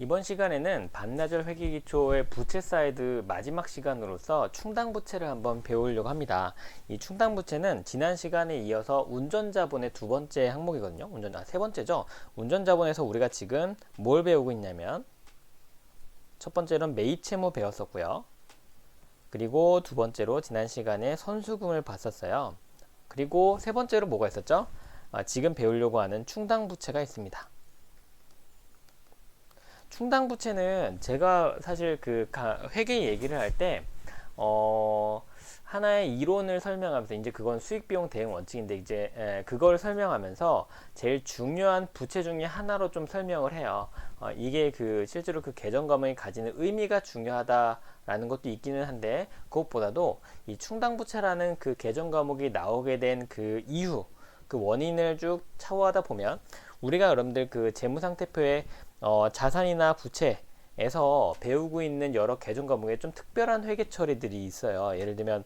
이번 시간에는 반나절 회계기초의 부채 사이드 마지막 시간으로서 충당부채를 한번 배우려고 합니다. 이 충당부채는 지난 시간에 이어서 운전자본의 두 번째 항목이거든요. 세 번째죠. 운전자본에서 우리가 지금 뭘 배우고 있냐면 첫 번째로는 매입채무 배웠었고요. 그리고 두 번째로 지난 시간에 선수금을 봤었어요. 그리고 세 번째로 뭐가 있었죠? 지금 배우려고 하는 충당부채가 있습니다. 충당부채는 제가 사실 회계 얘기를 할 때 하나의 이론을 설명하면서 이제 그건 수익비용 대응 원칙인데 이제 그걸 설명하면서 제일 중요한 부채 중에 하나로 좀 설명을 해요. 이게 실제로 그 계정 과목이 가지는 의미가 중요하다라는 것도 있기는 한데 그것보다도 이 충당부채라는 그 계정 과목이 나오게 된 그 이유, 그 원인을 쭉 차후하다 보면 우리가 여러분들 그 재무상태표에 자산이나 부채에서 배우고 있는 여러 계정 과목에 좀 특별한 회계 처리들이 있어요. 예를 들면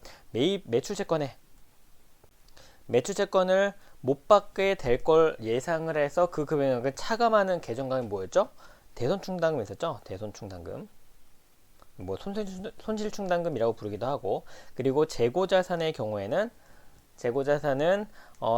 매출채권을 못 받게 될 걸 예상을 해서 그 금액을 차감하는 계정 과목이 뭐였죠? 대손충당금 있었죠? 대손충당금. 뭐 손실충당금이라고 부르기도 하고, 그리고 재고자산의 경우에는 재고자산은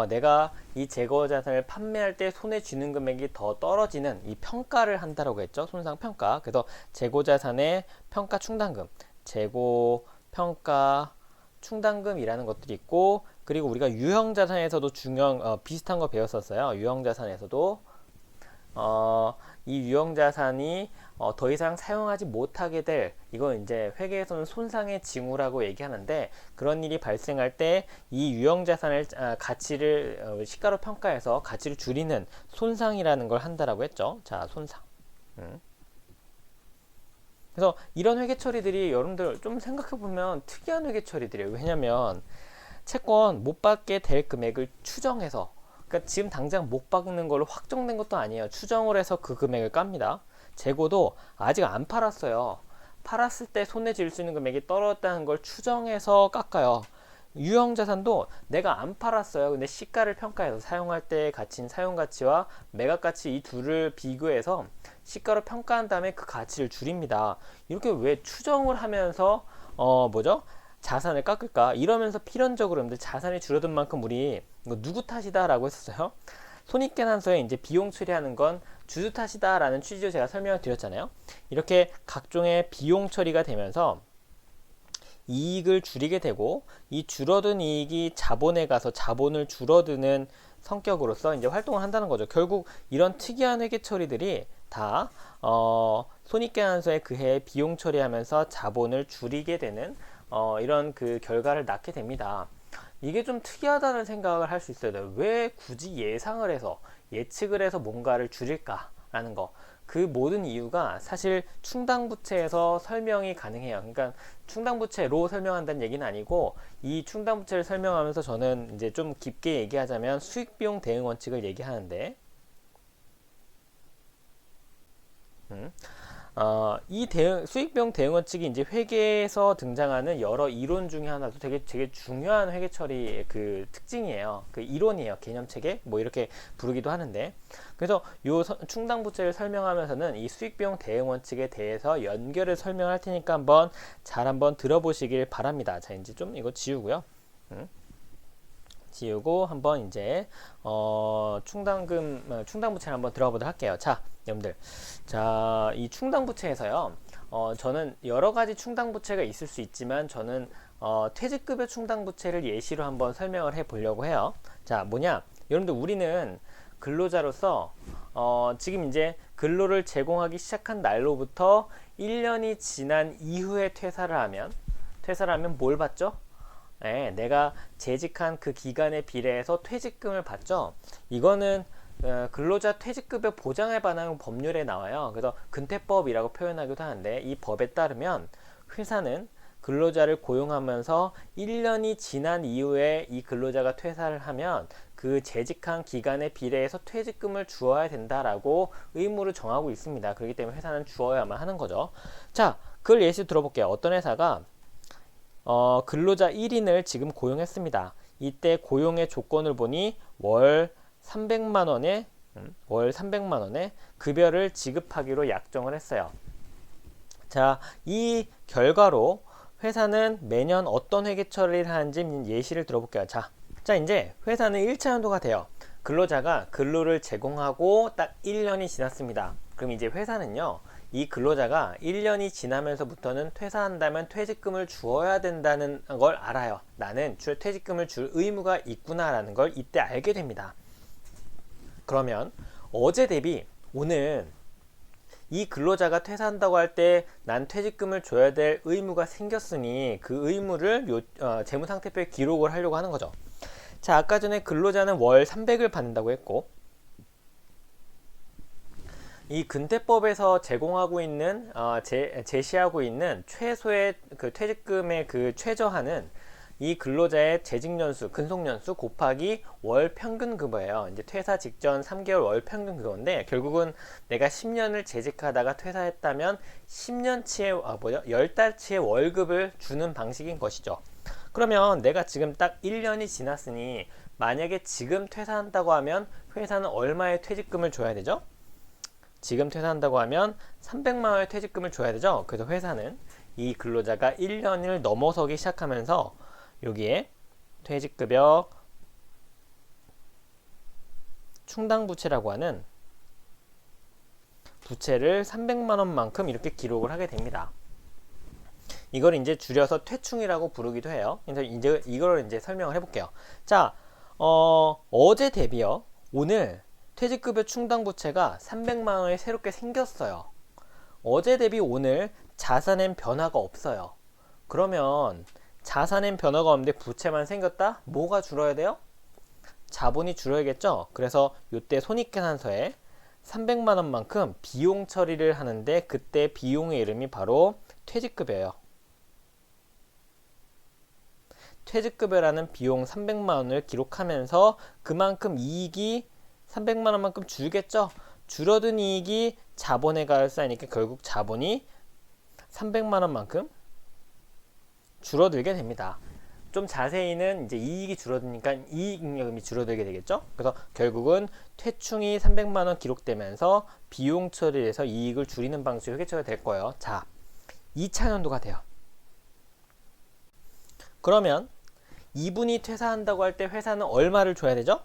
내가 이 재고자산을 판매할 때 손에 쥐는 금액이 더 떨어지는 이 평가를 한다라고 했죠. 손상평가. 그래서 재고자산의 평가충당금, 재고평가 충당금이라는 것들이 있고, 그리고 우리가 유형자산에서도 비슷한 거 배웠었어요. 유형자산에서도 이 유형자산이 더 이상 사용하지 못하게 될, 이건 이제 회계에서는 손상의 징후라고 얘기하는데, 그런 일이 발생할 때 이 유형자산을 가치를 시가로 평가해서 가치를 줄이는 손상이라는 걸 한다라고 했죠. 자, 손상. 그래서 이런 회계 처리들이 여러분들 좀 생각해 보면 특이한 회계 처리들이에요. 왜냐면 채권 못 받게 될 금액을 추정해서, 그러니까 지금 당장 못 받는 걸로 확정된 것도 아니에요. 추정을 해서 그 금액을 깝니다. 재고도 아직 안 팔았어요. 팔았을 때 손에 쥘 수 있는 금액이 떨어졌다는 걸 추정해서 깎아요. 유형자산도 내가 안 팔았어요. 근데 시가를 평가해서 사용할 때의 가치인 사용가치와 매각가치 이 둘을 비교해서 시가로 평가한 다음에 그 가치를 줄입니다. 이렇게 왜 추정을 하면서 자산을 깎을까? 이러면서 필연적으로 자산이 줄어든 만큼 우리 이거 누구 탓이다 라고 했었어요. 손익계산서에 이제 비용 처리하는 건 주주 탓이다 라는 취지로 제가 설명을 드렸잖아요. 이렇게 각종의 비용 처리가 되면서 이익을 줄이게 되고, 이 줄어든 이익이 자본에 가서 자본을 줄어드는 성격으로서 이제 활동을 한다는 거죠. 결국 이런 특이한 회계 처리들이 다 손익계산서에 그해 비용 처리하면서 자본을 줄이게 되는 이런 그 결과를 낳게 됩니다. 이게 좀 특이하다는 생각을 할 수 있어요. 왜 굳이 예측을 해서 뭔가를 줄일까라는 거. 그 모든 이유가 사실 충당부채에서 설명이 가능해요. 그러니까 충당부채로 설명한다는 얘기는 아니고, 이 충당부채를 설명하면서 저는 이제 좀 깊게 얘기하자면 수익비용 대응 원칙을 얘기하는데, 수익비용 대응 원칙이 이제 회계에서 등장하는 여러 이론 중에 하나도 되게 중요한 회계 처리의 그 특징이에요. 그 이론이에요. 개념체계 뭐 이렇게 부르기도 하는데, 그래서 요 충당부채를 설명하면서는 이 수익비용 대응 원칙에 대해서 연결을 설명할 테니까 한번 들어보시길 바랍니다. 자, 이제 좀 이거 지우고요. 지우고 한번 이제 충당부채를 한번 들어보도록 할게요. 자, 여러분들, 자, 이 충당부채에서요, 저는 여러 가지 충당부채가 있을 수 있지만 저는 퇴직급여 충당부채를 예시로 한번 설명을 해 보려고 해요. 자, 뭐냐, 여러분들, 우리는 근로자로서 지금 이제 근로를 제공하기 시작한 날로부터 1년이 지난 이후에 퇴사를 하면 뭘 받죠? 네, 내가 재직한 그 기간에 비례해서 퇴직금을 받죠. 이거는 근로자 퇴직급여 보장에 관한 법률에 나와요. 그래서 근태법이라고 표현하기도 하는데, 이 법에 따르면 회사는 근로자를 고용하면서 1년이 지난 이후에 이 근로자가 퇴사를 하면 그 재직한 기간에 비례해서 퇴직금을 주어야 된다라고 의무를 정하고 있습니다. 그렇기 때문에 회사는 주어야만 하는 거죠. 자, 그걸 예시로 들어볼게요. 어떤 회사가 근로자 1인을 지금 고용했습니다. 이때 고용의 조건을 보니 월 300만 원의 월 300만 원의 급여를 지급하기로 약정을 했어요. 자, 이 결과로 회사는 매년 어떤 회계 처리를 하는지 예시를 들어볼게요. 자, 이제 회사는 1차 연도가 돼요. 근로자가 근로를 제공하고 딱 1년이 지났습니다. 그럼 이제 회사는요, 이 근로자가 1년이 지나면서부터는 퇴사한다면 퇴직금을 주어야 된다는 걸 알아요. 나는 퇴직금을 줄 의무가 있구나라는 걸 이때 알게 됩니다. 그러면 어제 대비 오늘 이 근로자가 퇴사한다고 할 때 난 퇴직금을 줘야 될 의무가 생겼으니 그 의무를 재무상태표에 기록을 하려고 하는 거죠. 자, 아까 전에 근로자는 월 300을 받는다고 했고, 이 근태법에서 제공하고 있는 제시하고 있는 최소의 그 퇴직금의 그 최저한은 이 근로자의 재직연수, 근속연수 곱하기 월 평균급여예요. 이제 퇴사 직전 3개월 월 평균급여인데, 결국은 내가 10년을 재직하다가 퇴사했다면 10년치의 10달치의 월급을 주는 방식인 것이죠. 그러면 내가 지금 딱 1년이 지났으니 만약에 지금 퇴사한다고 하면 회사는 얼마의 퇴직금을 줘야 되죠? 지금 퇴사한다고 하면 300만 원의 퇴직금을 줘야 되죠. 그래서 회사는 이 근로자가 1년을 넘어서기 시작하면서 여기에 퇴직급여 충당부채라고 하는 부채를 300만 원만큼 이렇게 기록을 하게 됩니다. 이걸 이제 줄여서 퇴충이라고 부르기도 해요. 그래서 이제 이걸 이제 설명을 해볼게요. 자, 어제 대비요. 오늘 퇴직급여 충당부채가 300만 원이 새롭게 생겼어요. 어제 대비 오늘 자산엔 변화가 없어요. 그러면 자산엔 변화가 없는데 부채만 생겼다? 뭐가 줄어야 돼요? 자본이 줄어야겠죠? 그래서 이때 손익계산서에 300만 원만큼 비용 처리를 하는데 그때 비용의 이름이 바로 퇴직급여예요. 퇴직급여라는 비용 300만 원을 기록하면서 그만큼 이익이 300만 원만큼 줄겠죠? 줄어든 이익이 자본에 가열사니까 결국 자본이 300만 원만큼 줄어들게 됩니다. 좀 자세히는 이제 이익이 줄어드니까 이익잉여금이 줄어들게 되겠죠? 그래서 결국은 퇴충이 300만 원 기록되면서 비용 처리에서 이익을 줄이는 방식으로 회계처리가 될 거예요. 자, 2차 연도가 돼요. 그러면 이분이 퇴사한다고 할 때 회사는 얼마를 줘야 되죠?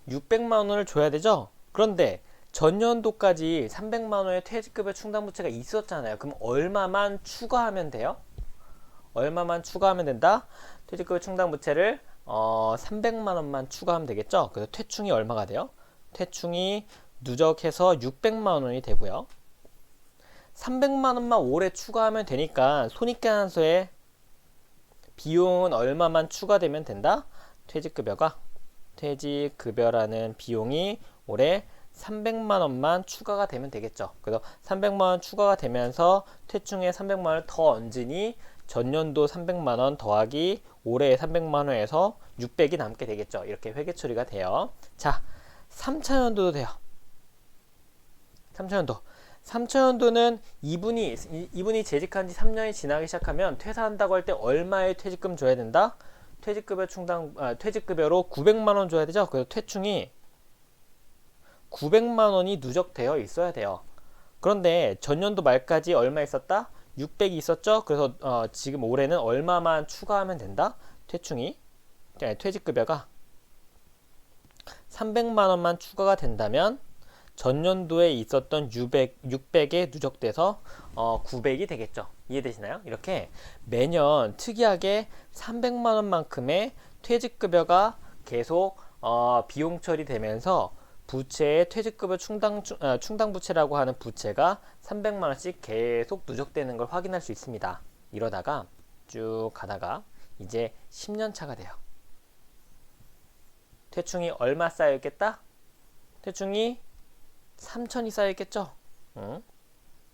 600만 원을 줘야 되죠? 그런데 전년도까지 300만 원의 퇴직급여 충당부채가 있었잖아요. 그럼 얼마만 추가하면 돼요? 얼마만 추가하면 된다? 퇴직급여 충당부채를 300만 원만 추가하면 되겠죠? 그래서 퇴충이 얼마가 돼요? 퇴충이 누적해서 600만 원이 되고요. 300만 원만 올해 추가하면 되니까 손익계산서에 비용은 얼마만 추가되면 된다? 퇴직급여라는 비용이 올해 300만 원만 추가가 되면 되겠죠. 그래서 300만 원 추가가 되면서 퇴충에 300만 원을 더 얹으니 전년도 300만 원 더하기 올해 300만 원에서 600이 남게 되겠죠. 이렇게 회계 처리가 돼요. 자, 3차 연도도 돼요. 3차 연도. 3차 연도는 이분이 재직한 지 3년이 지나기 시작하면 퇴사한다고 할 때 얼마의 퇴직금 줘야 된다? 퇴직급여로 900만 원 줘야 되죠. 그래서 퇴충이 900만 원이 누적되어 있어야 돼요. 그런데 전년도 말까지 얼마 있었다? 600이 있었죠. 그래서 지금 올해는 얼마만 추가하면 된다? 퇴직급여가 300만 원만 추가가 된다면 전년도에 있었던 600에 누적돼서 900이 되겠죠. 이해되시나요? 이렇게 매년 특이하게 300만 원만큼의 퇴직급여가 계속 비용 처리되면서 부채의 퇴직급여 충당부채라고 하는 부채가 300만 원씩 계속 누적되는 걸 확인할 수 있습니다. 이러다가 쭉 가다가 이제 10년 차가 돼요. 퇴충이 얼마 쌓여있겠다? 퇴충이 3천이 쌓여있겠죠?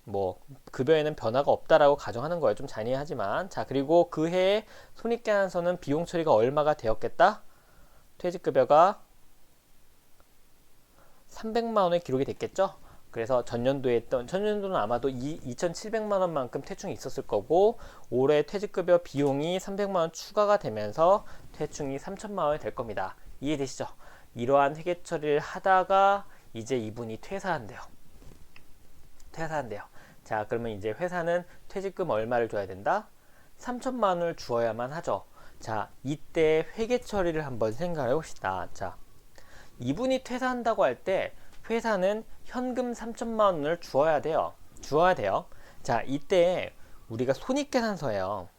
뭐 급여에는 변화가 없다라고 가정하는 거예요. 좀 잔인하지만. 자, 그리고 그 해에 손익계산서는 비용 처리가 얼마가 되었겠다? 퇴직급여가 300만 원의 기록이 됐겠죠? 그래서 전년도는 아마도 2,700만 원만큼 퇴충이 있었을 거고 올해 퇴직급여 비용이 300만 원 추가가 되면서 퇴충이 3천만 원이 될 겁니다. 이해되시죠? 이러한 회계 처리를 하다가 이제 이분이 퇴사한대요. 자, 그러면 이제 회사는 퇴직금 얼마를 줘야 된다? 3천만 원을 주어야만 하죠. 자, 이때 회계 처리를 한번 생각해 봅시다. 자, 이분이 퇴사한다고 할 때 회사는 현금 3천만 원을 주어야 돼요. 자, 이때 우리가 손익계산서예요.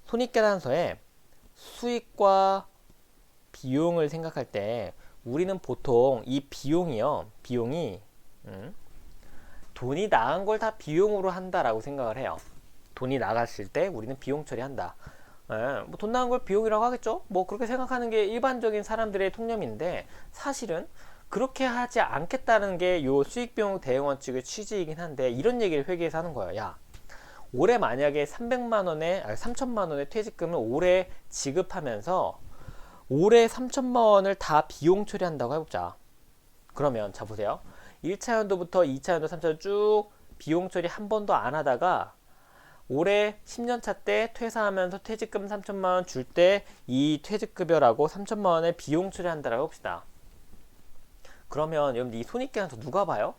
손익계산서에 수익과 비용을 생각할 때 우리는 보통 이 비용이 돈이 나간 걸 다 비용으로 한다라고 생각을 해요. 돈이 나갔을 때 우리는 비용 처리한다. 뭐 돈 나간 걸 비용이라고 하겠죠? 뭐 그렇게 생각하는 게 일반적인 사람들의 통념인데 사실은 그렇게 하지 않겠다는 게 요 수익비용 대응 원칙의 취지이긴 한데 이런 얘기를 회계에서 하는 거예요. 야, 올해 만약에 3천만 원의 퇴직금을 올해 지급하면서 올해 3천만 원을 다 비용 처리한다고 해보자. 그러면 자 보세요. 1차 연도부터 2차 연도, 3차 연도 쭉 비용 처리 한 번도 안 하다가 올해 10년차 때 퇴사하면서 퇴직금 3천만 원 줄 때 이 퇴직급여라고 3천만 원의 비용 처리한다라고 합시다. 그러면 여러분들 이 손익계산서 누가 봐요?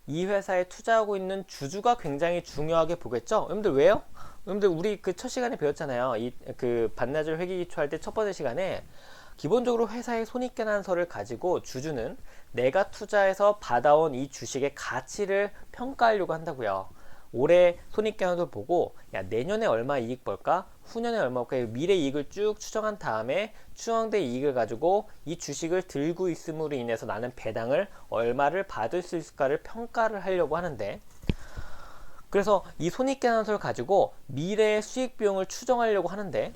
이 회사에 투자하고 있는 주주가 굉장히 중요하게 보겠죠? 여러분들 왜요? 여러분들 우리 그 첫 시간에 배웠잖아요. 이 그 반나절 회계 기초할 때 첫 번째 시간에 기본적으로 회사의 손익계산서를 가지고 주주는 내가 투자해서 받아온 이 주식의 가치를 평가하려고 한다고요. 올해 손익계산서를 보고 야, 내년에 얼마 이익 벌까? 후년에 얼마 벌까? 미래 이익을 쭉 추정한 다음에 추정된 이익을 가지고 이 주식을 들고 있음으로 인해서 나는 배당을 얼마를 받을 수 있을까를 평가를 하려고 하는데, 그래서 이 손익계산서를 가지고 미래의 수익 비용을 추정하려고 하는데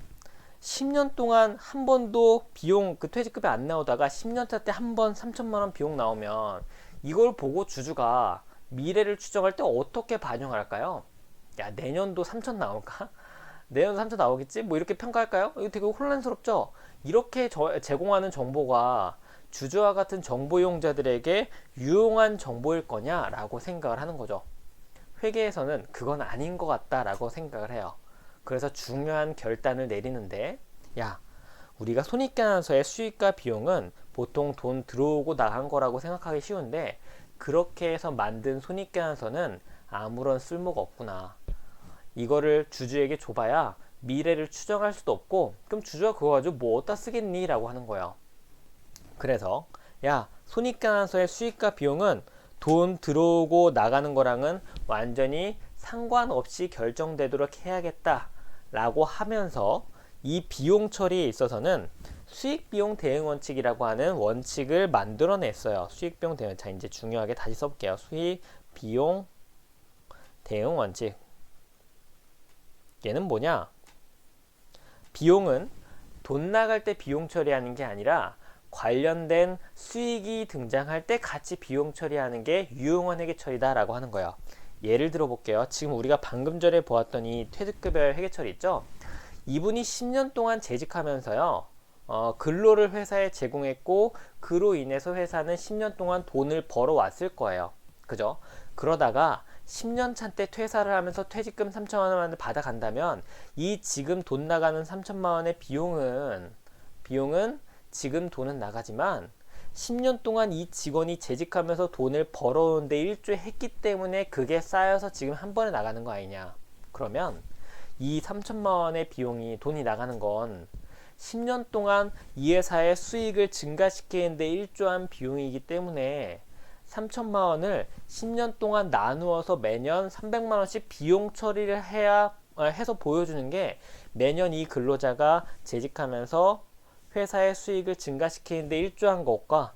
10년 동안 한 번도 비용 그 퇴직급이 안 나오다가 10년차 때 한 번 3천만 원 비용 나오면 이걸 보고 주주가 미래를 추정할 때 어떻게 반영할까요? 야, 내년도 3천 나올까? 내년도 3천 나오겠지? 뭐 이렇게 평가할까요? 이거 되게 혼란스럽죠? 이렇게 제공하는 정보가 주주와 같은 정보 이용자들에게 유용한 정보일 거냐라고 생각을 하는 거죠. 회계에서는 그건 아닌 것 같다라고 생각을 해요. 그래서 중요한 결단을 내리는데, 야, 우리가 손익계산서의 수익과 비용은 보통 돈 들어오고 나간 거라고 생각하기 쉬운데 그렇게 해서 만든 손익계산서는 아무런 쓸모가 없구나. 이거를 주주에게 줘봐야 미래를 추정할 수도 없고 그럼 주주가 그거 가지고 뭐 어디다 쓰겠니? 라고 하는 거예요. 그래서 야, 손익계산서의 수익과 비용은 돈 들어오고 나가는 거랑은 완전히 상관없이 결정되도록 해야겠다 라고 하면서 이 비용 처리에 있어서는 수익비용 대응 원칙이라고 하는 원칙을 만들어냈어요. 수익비용 대응. 자, 이제 중요하게 다시 써볼게요. 수익비용 대응 원칙. 얘는 뭐냐? 비용은 돈 나갈 때 비용 처리하는 게 아니라 관련된 수익이 등장할 때 같이 비용 처리하는 게 유용한 회계 처리다라고 하는 거예요. 예를 들어 볼게요. 지금 우리가 방금 전에 보았던 이 퇴직급여 회계 처리 있죠? 이분이 10년 동안 재직하면서요. 근로를 회사에 제공했고 그로 인해서 회사는 10년 동안 돈을 벌어왔을 거예요. 그죠? 그러다가 10년 차 때 퇴사를 하면서 퇴직금 3천만 원을 받아간다면 이 지금 돈 나가는 3천만 원의 비용은 지금 돈은 나가지만 10년 동안 이 직원이 재직하면서 돈을 벌어오는데 일조했기 때문에 그게 쌓여서 지금 한 번에 나가는 거 아니냐. 그러면 이 3천만 원의 비용이 돈이 나가는 건 10년 동안 이 회사의 수익을 증가시키는데 일조한 비용이기 때문에 3천만 원을 10년 동안 나누어서 매년 300만 원씩 비용 처리를 해서 보여주는 게 매년 이 근로자가 재직하면서 회사의 수익을 증가시키는데 일조한 것과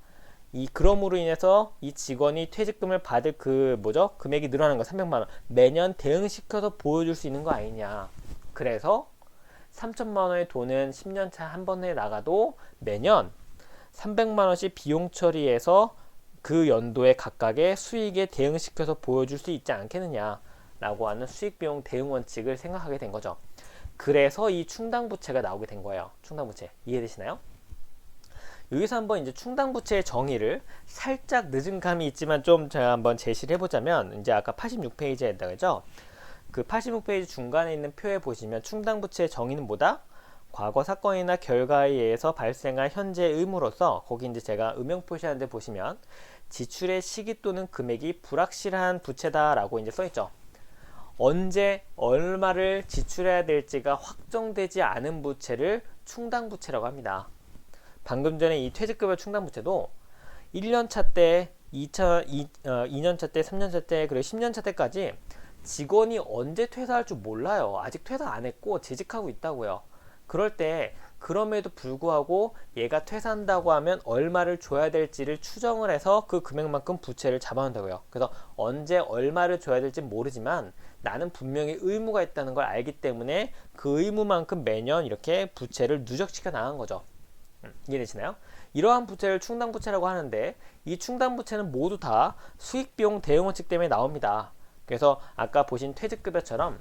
그럼으로 인해서 이 직원이 퇴직금을 받을 금액이 늘어나는 거 300만 원 매년 대응시켜서 보여줄 수 있는 거 아니냐. 그래서 3천만 원의 돈은 10년차 한 번에 나가도 매년 300만 원씩 비용 처리해서 그 연도에 각각의 수익에 대응시켜서 보여줄 수 있지 않겠느냐 라고 하는 수익비용 대응 원칙을 생각하게 된 거죠. 그래서 이 충당부채가 나오게 된 거예요. 충당부채 이해되시나요? 여기서 한번 이제 충당부채의 정의를 살짝 늦은 감이 있지만 좀 제가 한번 제시를 해보자면, 이제 아까 86페이지에 했다 그죠? 그 86페이지 중간에 있는 표에 보시면 충당부채의 정의는 뭐다? 과거 사건이나 결과에 의해서 발생한 현재 의무로서 거기 이제 제가 음영 표시하는 데 보시면 지출의 시기 또는 금액이 불확실한 부채다라고 이제 써 있죠. 언제 얼마를 지출해야 될지가 확정되지 않은 부채를 충당부채라고 합니다. 방금 전에 이 퇴직급여 충당부채도 1년차 때, 2년차 때, 3년차 때, 그리고 10년차 때까지 직원이 언제 퇴사할 줄 몰라요. 아직 퇴사 안 했고 재직하고 있다고요. 그럴 때 그럼에도 불구하고 얘가 퇴사한다고 하면 얼마를 줘야 될지를 추정을 해서 그 금액만큼 부채를 잡아놓는다고요. 그래서 언제 얼마를 줘야 될지 모르지만 나는 분명히 의무가 있다는 걸 알기 때문에 그 의무만큼 매년 이렇게 부채를 누적시켜 나간 거죠. 이해되시나요? 이러한 부채를 충당부채라고 하는데 이 충당부채는 모두 다 수익비용 대응원칙 때문에 나옵니다. 그래서 아까 보신 퇴직급여처럼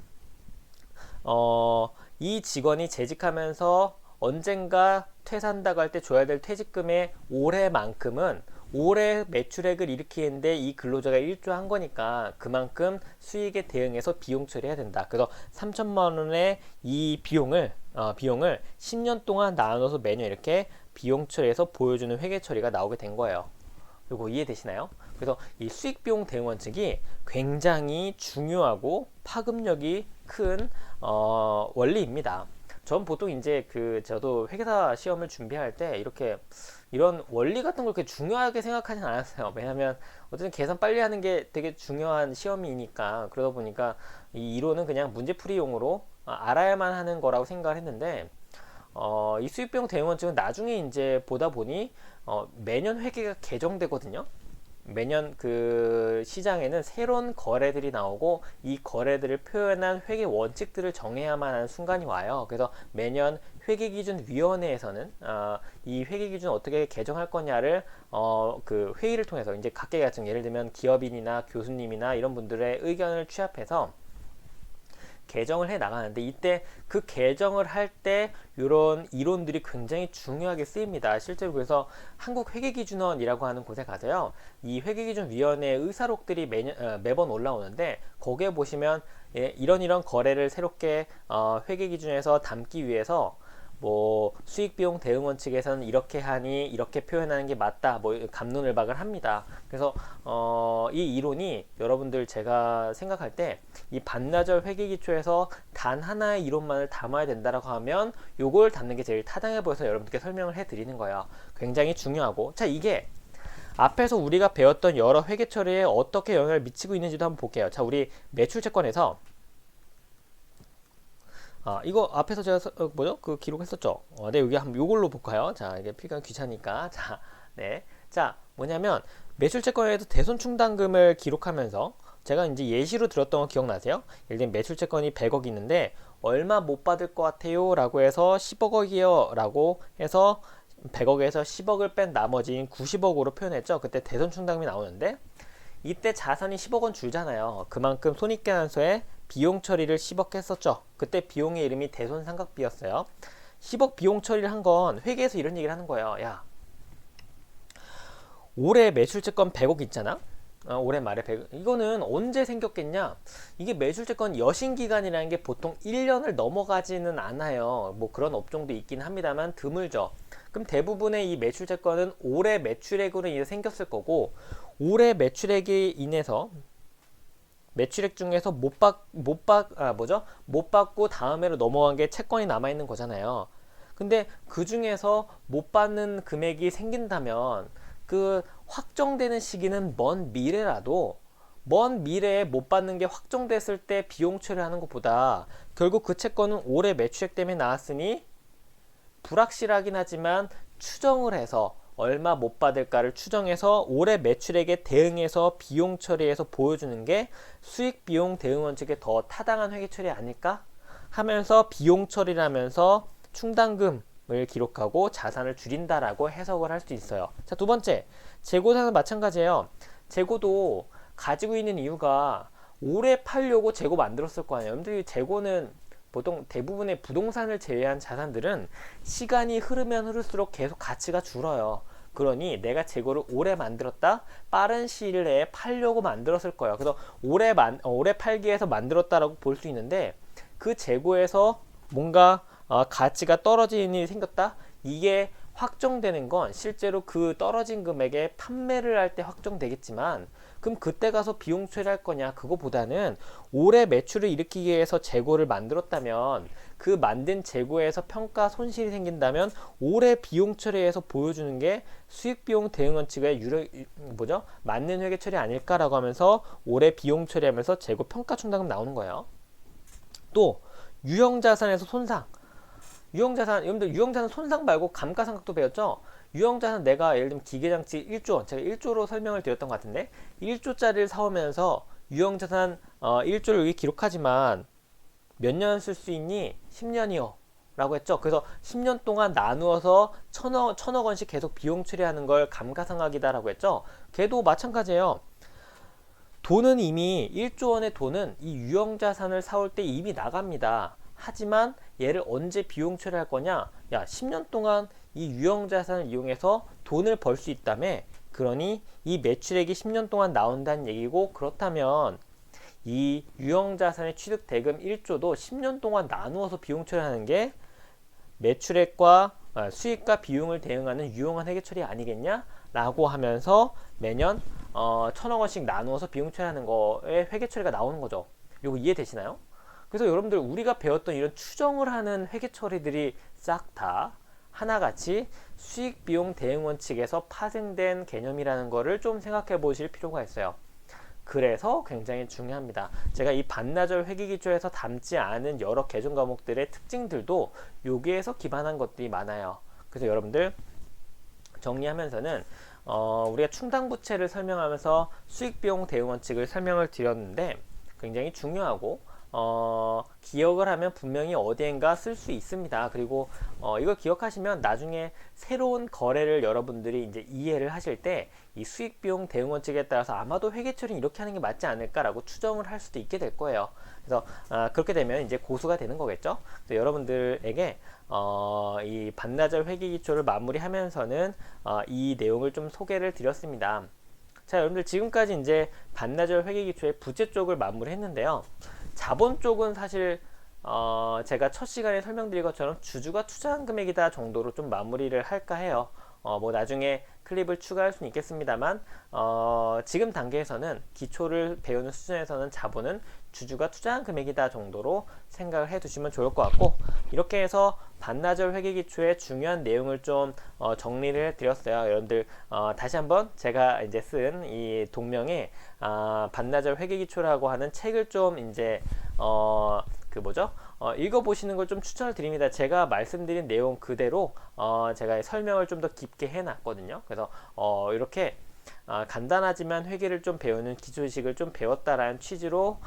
이 직원이 재직하면서 언젠가 퇴사한다고 할 때 줘야 될 퇴직금의 올해만큼은 올해 매출액을 일으키는데 이 근로자가 일조한 거니까 그만큼 수익에 대응해서 비용 처리해야 된다. 그래서 3천만 원의 이 비용을 10년 동안 나눠서 매년 이렇게 비용 처리해서 보여주는 회계 처리가 나오게 된 거예요. 이거 이해되시나요? 그래서 이 수익 비용 대응 원칙이 굉장히 중요하고 파급력이 큰 원리입니다. 전 보통 이제 저도 회계사 시험을 준비할 때 이런 원리 같은 걸 그렇게 중요하게 생각하진 않았어요. 왜냐면 어쨌든 계산 빨리 하는 게 되게 중요한 시험이니까. 그러다 보니까 이 이론은 그냥 문제풀이용으로 알아야만 하는 거라고 생각을 했는데 이 수익비용 대응 원칙은 나중에 이제 보다 보니 매년 회계가 개정되거든요. 매년 그 시장에는 새로운 거래들이 나오고 이 거래들을 표현한 회계 원칙들을 정해야만 하는 순간이 와요. 그래서 매년 회계기준위원회에서는 이 회계기준 어떻게 개정할 거냐를 그 회의를 통해서 이제 각계 같은 예를 들면 기업인이나 교수님이나 이런 분들의 의견을 취합해서 개정을 해 나가는데 이때 그 개정을 할 때 이런 이론들이 굉장히 중요하게 쓰입니다. 실제로 그래서 한국회계기준원이라고 하는 곳에 가서요, 이 회계기준위원회의 의사록들이 매번 올라오는데 거기에 보시면 이런 거래를 새롭게 회계기준에서 담기 위해서 뭐 수익비용 대응 원칙에서는 이렇게 하니 이렇게 표현하는 게 맞다, 뭐 갑론을박을 합니다. 그래서 이 이론이 여러분들 제가 생각할 때 이 반나절 회계기초에서 단 하나의 이론만을 담아야 된다라고 하면 요걸 담는 게 제일 타당해 보여서 여러분들께 설명을 해 드리는 거예요. 굉장히 중요하고, 자, 이게 앞에서 우리가 배웠던 여러 회계 처리에 어떻게 영향을 미치고 있는지도 한번 볼게요. 자, 우리 매출채권에서 이거 앞에서 제가 그 기록했었죠. 네, 여기 한번 요걸로 볼까요? 자, 이게 필기가 귀찮으니까. 자, 네. 자, 뭐냐면 매출채권에도 대손충당금을 기록하면서 제가 이제 예시로 들었던 거 기억나세요? 예를 들면 매출채권이 100억 있는데 얼마 못 받을 것 같아요? 라고 해서 10억이요 라고 해서 100억에서 10억을 뺀 나머지인 90억으로 표현했죠. 그때 대손충당금이 나오는데 이때 자산이 10억 원 줄잖아요. 그만큼 손익계산서에 비용 처리를 10억 했었죠. 그때 비용의 이름이 대손삼각비였어요. 10억 비용 처리를 한 건 회계에서 이런 얘기를 하는 거예요. 야, 올해 매출채권 100억 있잖아. 올해 말에 100억. 이거는 언제 생겼겠냐? 이게 매출채권 여신기간이라는 게 보통 1년을 넘어가지는 않아요. 뭐 그런 업종도 있긴 합니다만 드물죠. 그럼 대부분의 이 매출채권은 올해 매출액으로 인해 생겼을 거고, 올해 매출액이 인해서 매출액 중에서 못 받고 다음해로 넘어간 게 채권이 남아있는 거잖아요. 근데 그 중에서 못 받는 금액이 생긴다면 그 확정되는 시기는 먼 미래라도 먼 미래에 못 받는 게 확정됐을 때 비용 처리하는 것보다 결국 그 채권은 올해 매출액 때문에 나왔으니 불확실하긴 하지만 추정을 해서 얼마 못 받을까를 추정해서 올해 매출액에 대응해서 비용 처리해서 보여주는 게 수익 비용 대응 원칙에 더 타당한 회계 처리 아닐까 하면서 비용 처리를 하면서 충당금을 기록하고 자산을 줄인다라고 해석을 할 수 있어요. 자, 두 번째, 재고사는 마찬가지예요. 재고도 가지고 있는 이유가 올해 팔려고 재고 만들었을 거 아니에요. 여러분들이 재고는 보통 대부분의 부동산을 제외한 자산들은 시간이 흐르면 흐를수록 계속 가치가 줄어요. 그러니 내가 재고를 오래 만들었다, 빠른 시일 내에 팔려고 만들었을 거예요. 그래서 오래 팔기 위해서 만들었다라고 볼 수 있는데 그 재고에서 뭔가 가치가 떨어지는 일이 생겼다. 이게 확정되는 건 실제로 그 떨어진 금액에 판매를 할 때 확정되겠지만, 그럼 그때 가서 비용 처리할 거냐, 그거보다는 올해 매출을 일으키기 위해서 재고를 만들었다면 그 만든 재고에서 평가 손실이 생긴다면 올해 비용 처리에서 보여주는 게 수익 비용 대응 원칙의 맞는 회계 처리 아닐까라고 하면서 올해 비용 처리하면서 재고 평가 충당금 나오는 거예요. 또 유형자산에서 손상, 여러분들 유형자산 손상 말고 감가상각도 배웠죠? 유형자산, 내가 예를 들면 기계장치 1조, 제가 1조로 설명을 드렸던 것 같은데 1조짜리를 사오면서 유형자산 1조를 여기 기록하지만 몇 년 쓸 수 있니? 10년이요 라고 했죠. 그래서 10년 동안 나누어서 천억 원씩 계속 비용 처리하는 걸 감가상각이다 라고 했죠. 걔도 마찬가지예요. 돈은 이미 1조 원의 돈은 이 유형자산을 사올 때 이미 나갑니다. 하지만 얘를 언제 비용 처리할 거냐? 야, 10년 동안 이 유형자산을 이용해서 돈을 벌 수 있다며. 그러니 이 매출액이 10년 동안 나온다는 얘기고, 그렇다면 이 유형자산의 취득 대금 1조도 10년 동안 나누어서 비용 처리하는 게 매출액과 수익과 비용을 대응하는 유용한 회계 처리 아니겠냐? 라고 하면서 매년 1,000억 원씩 나누어서 비용 처리하는 거에 회계 처리가 나오는 거죠. 이거 이해되시나요? 그래서 여러분들, 우리가 배웠던 이런 추정을 하는 회계 처리들이 싹 다 하나같이 수익 비용 대응 원칙에서 파생된 개념이라는 거를 좀 생각해 보실 필요가 있어요. 그래서 굉장히 중요합니다. 제가 이 반나절 회계기초에서 담지 않은 여러 개정 과목들의 특징들도 여기에서 기반한 것들이 많아요. 그래서 여러분들 정리하면서는 우리가 충당부채를 설명하면서 수익비용 대응 원칙을 설명을 드렸는데, 굉장히 중요하고 기억을 하면 분명히 어디엔가 쓸 수 있습니다. 그리고 이걸 기억하시면 나중에 새로운 거래를 여러분들이 이제 이해를 하실 때 이 수익비용 대응 원칙에 따라서 아마도 회계처리는 이렇게 하는 게 맞지 않을까라고 추정을 할 수도 있게 될 거예요. 그래서 그렇게 되면 이제 고수가 되는 거겠죠. 그래서 여러분들에게 이 반나절 회계기초를 마무리하면서는 이 내용을 좀 소개를 드렸습니다. 자, 여러분들 지금까지 이제 반나절 회계기초의 부채 쪽을 마무리했는데요. 자본 쪽은 사실 제가 첫 시간에 설명드린 것처럼 주주가 투자한 금액이다 정도로 좀 마무리를 할까 해요. 뭐 나중에 클립을 추가할 수는 있겠습니다만 지금 단계에서는 기초를 배우는 수준에서는 자본은 주주가 투자한 금액이다 정도로 생각을 해 두시면 좋을 것 같고, 이렇게 해서 반나절 회계기초의 중요한 내용을 좀 정리를 해 드렸어요. 여러분들 다시 한번 제가 이제 쓴 이 동명의 반나절 회계기초라고 하는 책을 좀 이제 읽어보시는 걸 좀 추천을 드립니다. 제가 말씀드린 내용 그대로 제가 설명을 좀 더 깊게 해놨거든요. 그래서 이렇게 간단하지만 회계를 좀 배우는 기초지식을 좀 배웠다라는 취지로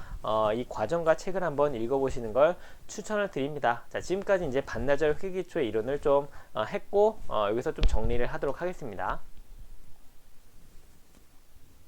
이 과정과 책을 한번 읽어보시는 걸 추천을 드립니다. 자, 지금까지 이제 반나절 회계기초의 이론을 좀 했고 여기서 좀 정리를 하도록 하겠습니다.